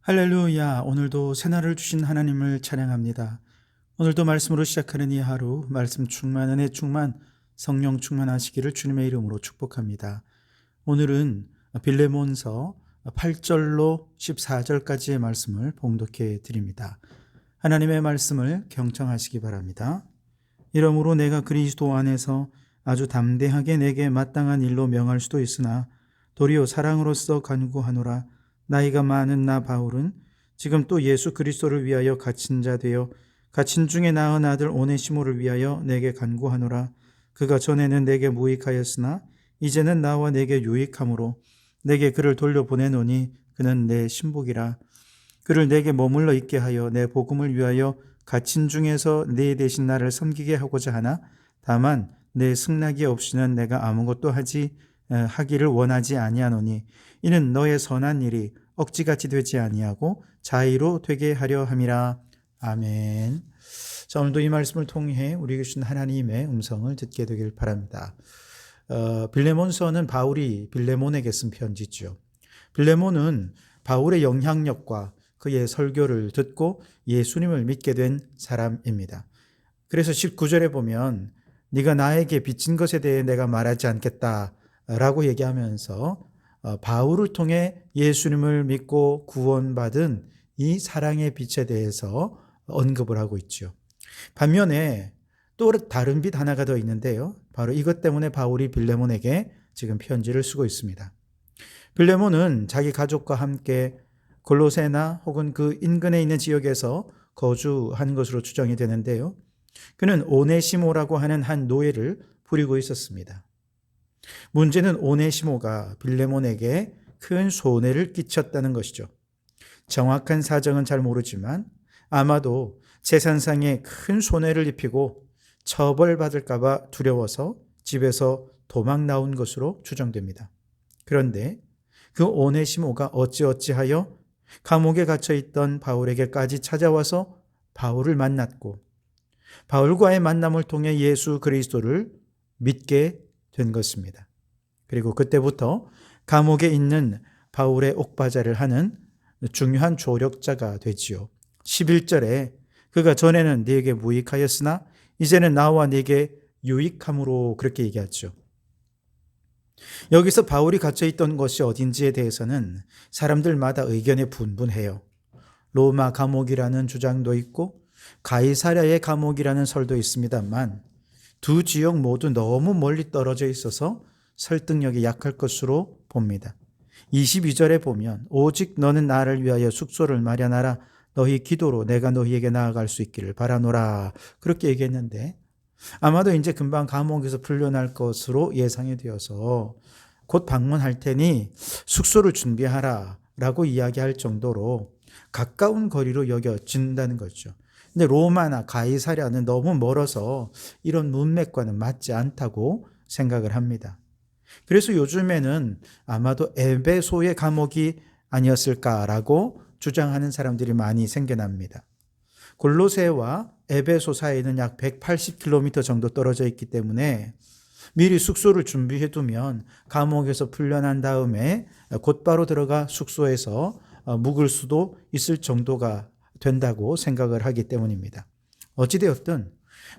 할렐루야. 오늘도 새날을 주신 하나님을 찬양합니다. 오늘도 말씀으로 시작하는 이 하루, 말씀 충만, 은혜 충만, 성령 충만하시기를 주님의 이름으로 축복합니다. 오늘은 빌레몬서 8절로 14절까지의 말씀을 봉독해 드립니다. 하나님의 말씀을 경청하시기 바랍니다. 이러므로 내가 그리스도 안에서 아주 담대하게 내게 마땅한 일로 명할 수도 있으나 도리어 사랑으로서 간구하노라. 나이가 많은 나 바울은 지금 또 예수 그리스도를 위하여 갇힌 자 되어 갇힌 중에 낳은 아들 오네시모를 위하여 내게 간구하노라. 그가 전에는 내게 무익하였으나 이제는 나와 내게 유익함으로 내게 그를 돌려보내노니 그는 내 신복이라. 그를 내게 머물러 있게 하여 내 복음을 위하여 갇힌 중에서 내 대신 나를 섬기게 하고자 하나 다만 내 승낙이 없이는 내가 아무것도 하기를 원하지 아니하노니 이는 너의 선한 일이 억지같이 되지 아니하고 자의로 되게 하려 함이라. 아멘. 자, 오늘도 이 말씀을 통해 우리에게 주신 하나님의 음성을 듣게 되길 바랍니다. 빌레몬서는 바울이 빌레몬에게 쓴 편지죠. 빌레몬은 바울의 영향력과 그의 설교를 듣고 예수님을 믿게 된 사람입니다. 그래서 19절에 보면 네가 나에게 빚진 것에 대해 내가 말하지 않겠다 라고 얘기하면서 바울을 통해 예수님을 믿고 구원받은 이 사랑의 빛에 대해서 언급을 하고 있죠. 반면에 또 다른 빛 하나가 더 있는데요. 바로 이것 때문에 바울이 빌레몬에게 지금 편지를 쓰고 있습니다. 빌레몬은 자기 가족과 함께 골로새나 혹은 그 인근에 있는 지역에서 거주한 것으로 추정이 되는데요. 그는 오네시모라고 하는 한 노예를 부리고 있었습니다. 문제는 오네시모가 빌레몬에게 큰 손해를 끼쳤다는 것이죠. 정확한 사정은 잘 모르지만 아마도 재산상에 큰 손해를 입히고 처벌받을까 봐 두려워서 집에서 도망 나온 것으로 추정됩니다. 그런데 그 오네시모가 어찌어찌하여 감옥에 갇혀 있던 바울에게까지 찾아와서 바울을 만났고 바울과의 만남을 통해 예수 그리스도를 믿게 된 것입니다. 그리고 그때부터 감옥에 있는 바울의 옥바자를 하는 중요한 조력자가 되지요. 11절에 그가 전에는 네게 무익하였으나 이제는 나와 네게 유익함으로 그렇게 얘기하죠. 여기서 바울이 갇혀 있던 것이 어딘지에 대해서는 사람들마다 의견이 분분해요. 로마 감옥이라는 주장도 있고 가이사랴의 감옥이라는 설도 있습니다만 두 지역 모두 너무 멀리 떨어져 있어서 설득력이 약할 것으로 봅니다. 22절에 보면 오직 너는 나를 위하여 숙소를 마련하라. 너희 기도로 내가 너희에게 나아갈 수 있기를 바라노라. 그렇게 얘기했는데 아마도 이제 금방 감옥에서 풀려날 것으로 예상이 되어서 곧 방문할 테니 숙소를 준비하라 라고 이야기할 정도로 가까운 거리로 여겨진다는 거죠. 근데 로마나 가이사랴는 너무 멀어서 이런 문맥과는 맞지 않다고 생각을 합니다. 그래서 요즘에는 아마도 에베소의 감옥이 아니었을까라고 주장하는 사람들이 많이 생겨납니다. 골로새와 에베소 사이는 약 180km 정도 떨어져 있기 때문에 미리 숙소를 준비해 두면 감옥에서 풀려난 다음에 곧바로 들어가 숙소에서 묵을 수도 있을 정도가 된다고 생각을 하기 때문입니다. 어찌되었든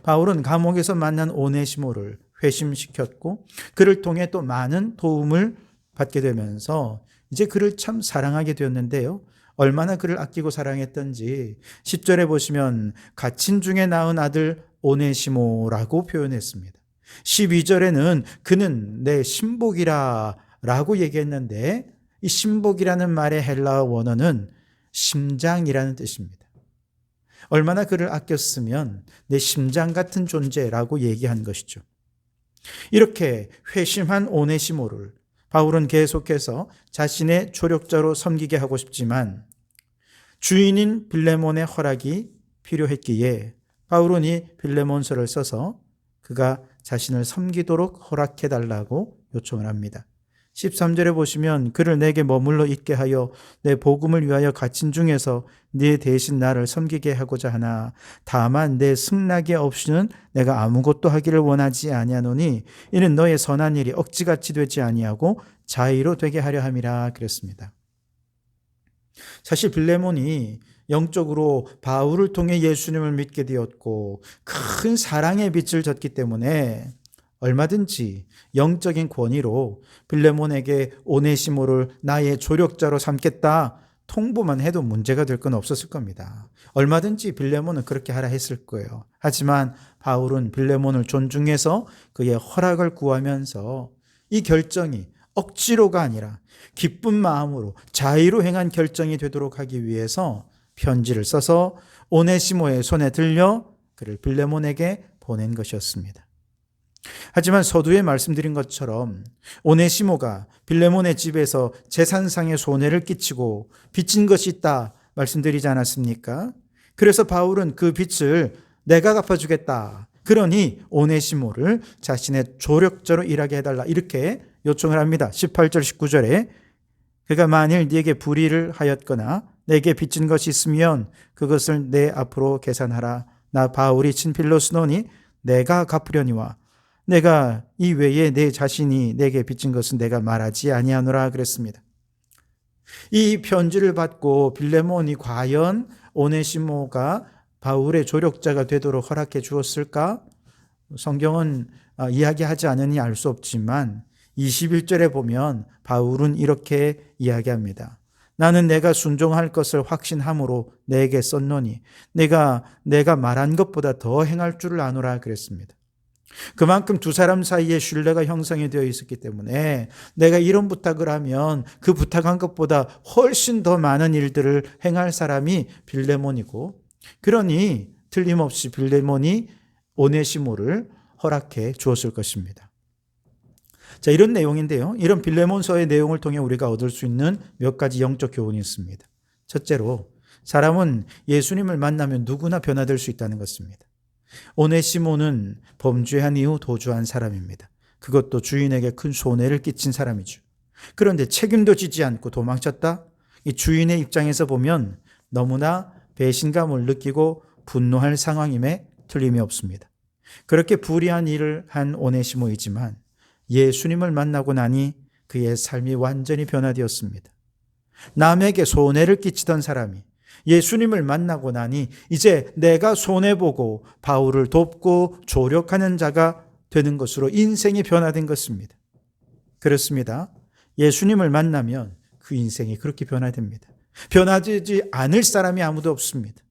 바울은 감옥에서 만난 오네시모를 회심시켰고 그를 통해 또 많은 도움을 받게 되면서 이제 그를 참 사랑하게 되었는데요. 얼마나 그를 아끼고 사랑했던지 10절에 보시면 갇힌 중에 낳은 아들 오네시모라고 표현했습니다. 12절에는 그는 내 신복이라 라고 얘기했는데 이 신복이라는 말의 헬라어 원어는 심장이라는 뜻입니다. 얼마나 그를 아꼈으면 내 심장 같은 존재라고 얘기한 것이죠. 이렇게 회심한 오네시모를 바울은 계속해서 자신의 조력자로 섬기게 하고 싶지만 주인인 빌레몬의 허락이 필요했기에 바울은 이 빌레몬서를 써서 그가 자신을 섬기도록 허락해달라고 요청을 합니다. 13절에 보시면 그를 내게 머물러 있게 하여 내 복음을 위하여 갇힌 중에서 네 대신 나를 섬기게 하고자 하나 다만 내 승낙이 없이는 내가 아무것도 하기를 원하지 아니하노니 이는 너의 선한 일이 억지같이 되지 아니하고 자의로 되게 하려 함이라 그랬습니다. 사실 빌레몬이 영적으로 바울을 통해 예수님을 믿게 되었고 큰 사랑의 빛을 졌기 때문에 얼마든지 영적인 권위로 빌레몬에게 오네시모를 나의 조력자로 삼겠다 통보만 해도 문제가 될 건 없었을 겁니다. 얼마든지 빌레몬은 그렇게 하라 했을 거예요. 하지만 바울은 빌레몬을 존중해서 그의 허락을 구하면서 이 결정이 억지로가 아니라 기쁜 마음으로 자의로 행한 결정이 되도록 하기 위해서 편지를 써서 오네시모의 손에 들려 그를 빌레몬에게 보낸 것이었습니다. 하지만 서두에 말씀드린 것처럼 오네시모가 빌레몬의 집에서 재산상의 손해를 끼치고 빚진 것이 있다 말씀드리지 않았습니까? 그래서 바울은 그 빚을 내가 갚아주겠다. 그러니 오네시모를 자신의 조력자로 일하게 해달라 이렇게 요청을 합니다. 18절 19절에 그가 만일 네게 불의를 하였거나 내게 빚진 것이 있으면 그것을 내 앞으로 계산하라. 나 바울이 친필로 쓰노니 내가 갚으려니와 내가 이 외에 내 자신이 내게 빚진 것은 내가 말하지 아니하노라 그랬습니다. 이 편지를 받고 빌레몬이 과연 오네시모가 바울의 조력자가 되도록 허락해 주었을까? 성경은 이야기하지 않으니 알 수 없지만 21절에 보면 바울은 이렇게 이야기합니다. 나는 내가 순종할 것을 확신함으로 내게 썼노니 내가 말한 것보다 더 행할 줄을 아노라 그랬습니다. 그만큼 두 사람 사이에 신뢰가 형성이 되어 있었기 때문에 내가 이런 부탁을 하면 그 부탁한 것보다 훨씬 더 많은 일들을 행할 사람이 빌레몬이고 그러니 틀림없이 빌레몬이 오네시모를 허락해 주었을 것입니다. 자, 이런 내용인데요. 이런 빌레몬서의 내용을 통해 우리가 얻을 수 있는 몇 가지 영적 교훈이 있습니다. 첫째로 사람은 예수님을 만나면 누구나 변화될 수 있다는 것입니다. 오네시모는 범죄한 이후 도주한 사람입니다. 그것도 주인에게 큰 손해를 끼친 사람이죠. 그런데 책임도 지지 않고 도망쳤다? 이 주인의 입장에서 보면 너무나 배신감을 느끼고 분노할 상황임에 틀림이 없습니다. 그렇게 불의한 일을 한 오네시모이지만 예수님을 만나고 나니 그의 삶이 완전히 변화되었습니다. 남에게 손해를 끼치던 사람이 예수님을 만나고 나니 이제 내가 손해보고 바울을 돕고 조력하는 자가 되는 것으로 인생이 변화된 것입니다. 그렇습니다. 예수님을 만나면 그 인생이 그렇게 변화됩니다. 변화되지 않을 사람이 아무도 없습니다.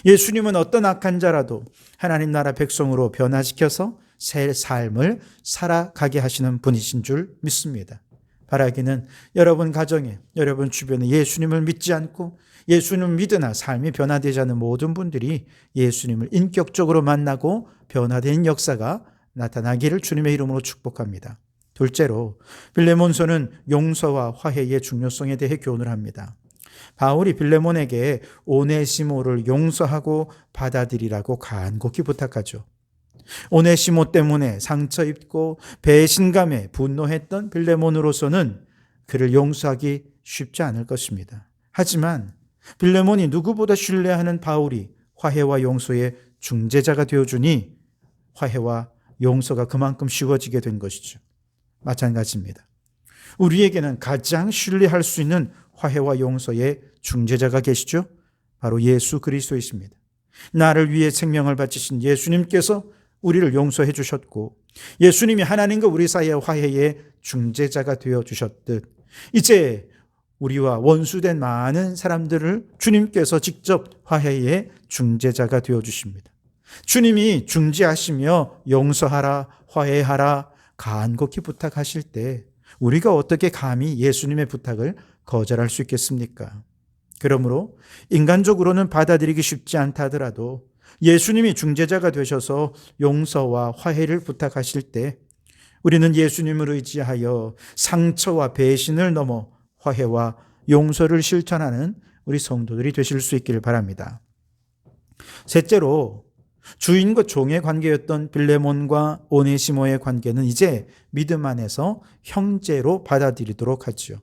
예수님은 어떤 악한 자라도 하나님 나라 백성으로 변화시켜서 새 삶을 살아가게 하시는 분이신 줄 믿습니다. 바라기는 여러분 가정에, 여러분 주변에 예수님을 믿지 않고 예수님을 믿으나 삶이 변화되지 않는 모든 분들이 예수님을 인격적으로 만나고 변화된 역사가 나타나기를 주님의 이름으로 축복합니다. 둘째로 빌레몬서는 용서와 화해의 중요성에 대해 교훈을 합니다. 바울이 빌레몬에게 오네시모를 용서하고 받아들이라고 간곡히 부탁하죠. 오네시모 때문에 상처 입고 배신감에 분노했던 빌레몬으로서는 그를 용서하기 쉽지 않을 것입니다. 하지만 빌레몬이 누구보다 신뢰하는 바울이 화해와 용서의 중재자가 되어주니 화해와 용서가 그만큼 쉬워지게 된 것이죠. 마찬가지입니다. 우리에게는 가장 신뢰할 수 있는 화해와 용서의 중재자가 계시죠? 바로 예수 그리스도이십니다. 나를 위해 생명을 바치신 예수님께서 우리를 용서해 주셨고 예수님이 하나님과 우리 사이의 화해의 중재자가 되어 주셨듯 이제 우리와 원수된 많은 사람들을 주님께서 직접 화해의 중재자가 되어 주십니다. 주님이 중재하시며 용서하라, 화해하라 간곡히 부탁하실 때 우리가 어떻게 감히 예수님의 부탁을 거절할 수 있겠습니까? 그러므로 인간적으로는 받아들이기 쉽지 않다 하더라도 예수님이 중재자가 되셔서 용서와 화해를 부탁하실 때 우리는 예수님을 의지하여 상처와 배신을 넘어 화해와 용서를 실천하는 우리 성도들이 되실 수 있기를 바랍니다. 셋째로 주인과 종의 관계였던 빌레몬과 오네시모의 관계는 이제 믿음 안에서 형제로 받아들이도록 하죠.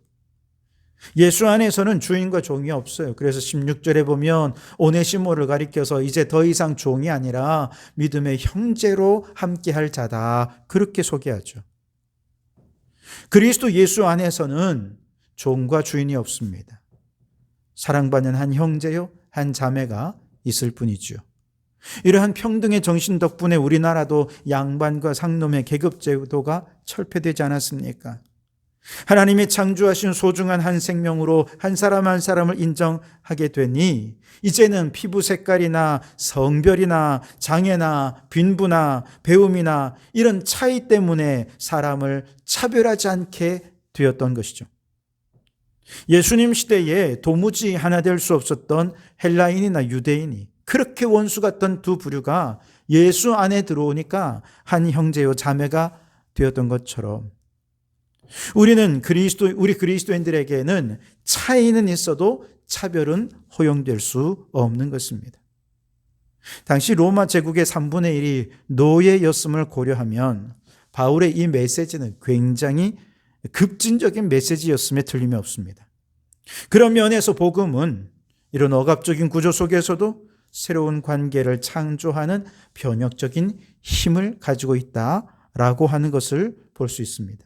예수 안에서는 주인과 종이 없어요. 그래서 16절에 보면 오네시모를 가리켜서 이제 더 이상 종이 아니라 믿음의 형제로 함께할 자다 그렇게 소개하죠. 그리스도 예수 안에서는 종과 주인이 없습니다. 사랑받는 한 형제요, 한 자매가 있을 뿐이죠. 이러한 평등의 정신 덕분에 우리나라도 양반과 상놈의 계급제도가 철폐되지 않았습니까? 하나님이 창조하신 소중한 한 생명으로 한 사람 한 사람을 인정하게 되니 이제는 피부 색깔이나 성별이나 장애나 빈부나 배움이나 이런 차이 때문에 사람을 차별하지 않게 되었던 것이죠. 예수님 시대에 도무지 하나 될 수 없었던 헬라인이나 유대인이 그렇게 원수 같던 두 부류가 예수 안에 들어오니까 한 형제요 자매가 되었던 것처럼 우리 그리스도인들에게는 차이는 있어도 차별은 허용될 수 없는 것입니다. 당시 로마 제국의 3분의 1이 노예였음을 고려하면 바울의 이 메시지는 굉장히 급진적인 메시지였음에 틀림이 없습니다. 그런 면에서 복음은 이런 억압적인 구조 속에서도 새로운 관계를 창조하는 변혁적인 힘을 가지고 있다라고 하는 것을 볼 수 있습니다.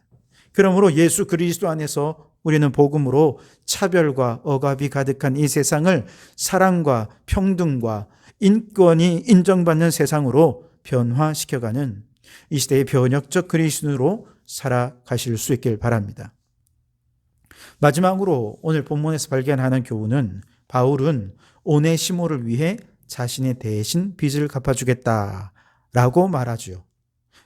그러므로 예수 그리스도 안에서 우리는 복음으로 차별과 억압이 가득한 이 세상을 사랑과 평등과 인권이 인정받는 세상으로 변화시켜가는 이 시대의 변혁적 그리스도인으로 살아가실 수 있길 바랍니다. 마지막으로 오늘 본문에서 발견하는 교훈은 바울은 오네시모를 위해 자신의 대신 빚을 갚아주겠다라고 말하죠.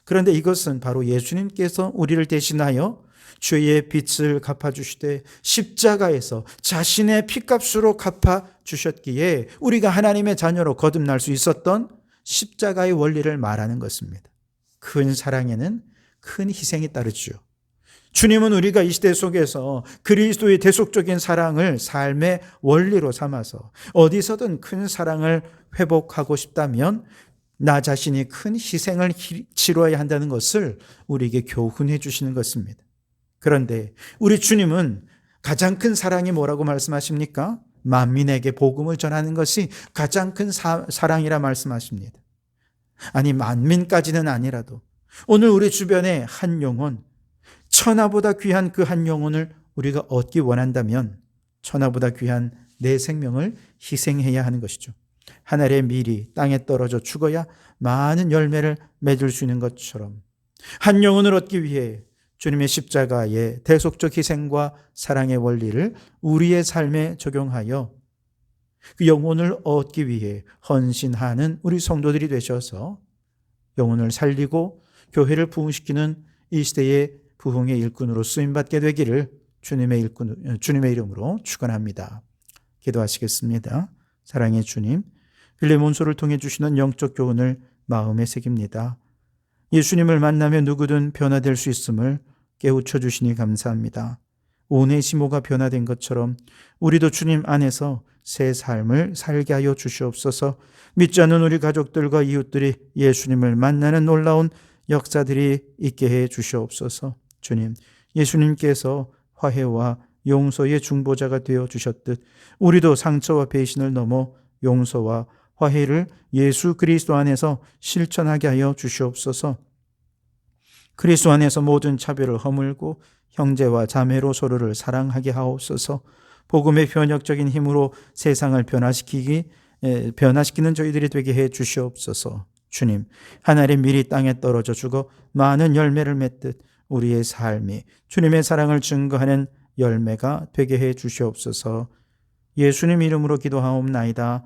그런데 이것은 바로 예수님께서 우리를 대신하여 죄의 빚을 갚아주시되 십자가에서 자신의 피값으로 갚아주셨기에 우리가 하나님의 자녀로 거듭날 수 있었던 십자가의 원리를 말하는 것입니다. 큰 사랑에는 큰 희생이 따르죠. 주님은 우리가 이 시대 속에서 그리스도의 대속적인 사랑을 삶의 원리로 삼아서 어디서든 큰 사랑을 회복하고 싶다면 나 자신이 큰 희생을 치러야 한다는 것을 우리에게 교훈해 주시는 것입니다. 그런데 우리 주님은 가장 큰 사랑이 뭐라고 말씀하십니까? 만민에게 복음을 전하는 것이 가장 큰 사랑이라 말씀하십니다. 아니 만민까지는 아니라도 오늘 우리 주변에 한 영혼, 천하보다 귀한 그 한 영혼을 우리가 얻기 원한다면 천하보다 귀한 내 생명을 희생해야 하는 것이죠. 하늘의 밀이 땅에 떨어져 죽어야 많은 열매를 맺을 수 있는 것처럼 한 영혼을 얻기 위해 주님의 십자가의 대속적 희생과 사랑의 원리를 우리의 삶에 적용하여 그 영혼을 얻기 위해 헌신하는 우리 성도들이 되셔서 영혼을 살리고 교회를 부흥시키는 이 시대의 부흥의 일꾼으로 쓰임받게 되기를 주님의 이름으로 축원합니다. 기도하시겠습니다. 사랑의 주님, 빌레몬서를 통해 주시는 영적 교훈을 마음에 새깁니다. 예수님을 만나며 누구든 변화될 수 있음을 깨우쳐 주시니 감사합니다. 오네시모가 변화된 것처럼 우리도 주님 안에서 새 삶을 살게 하여 주시옵소서. 믿지 않는 우리 가족들과 이웃들이 예수님을 만나는 놀라운 역사들이 있게 해 주시옵소서. 주님, 예수님께서 화해와 용서의 중보자가 되어 주셨듯 우리도 상처와 배신을 넘어 용서와 화해를 예수 그리스도 안에서 실천하게 하여 주시옵소서. 그리스도 안에서 모든 차별을 허물고 형제와 자매로 서로를 사랑하게 하옵소서. 복음의 변혁적인 힘으로 세상을 변화시키는 저희들이 되게 해 주시옵소서. 주님, 하늘의 밀이 땅에 떨어져 죽어 많은 열매를 맺듯 우리의 삶이 주님의 사랑을 증거하는 열매가 되게 해 주시옵소서. 예수님 이름으로 기도하옵나이다.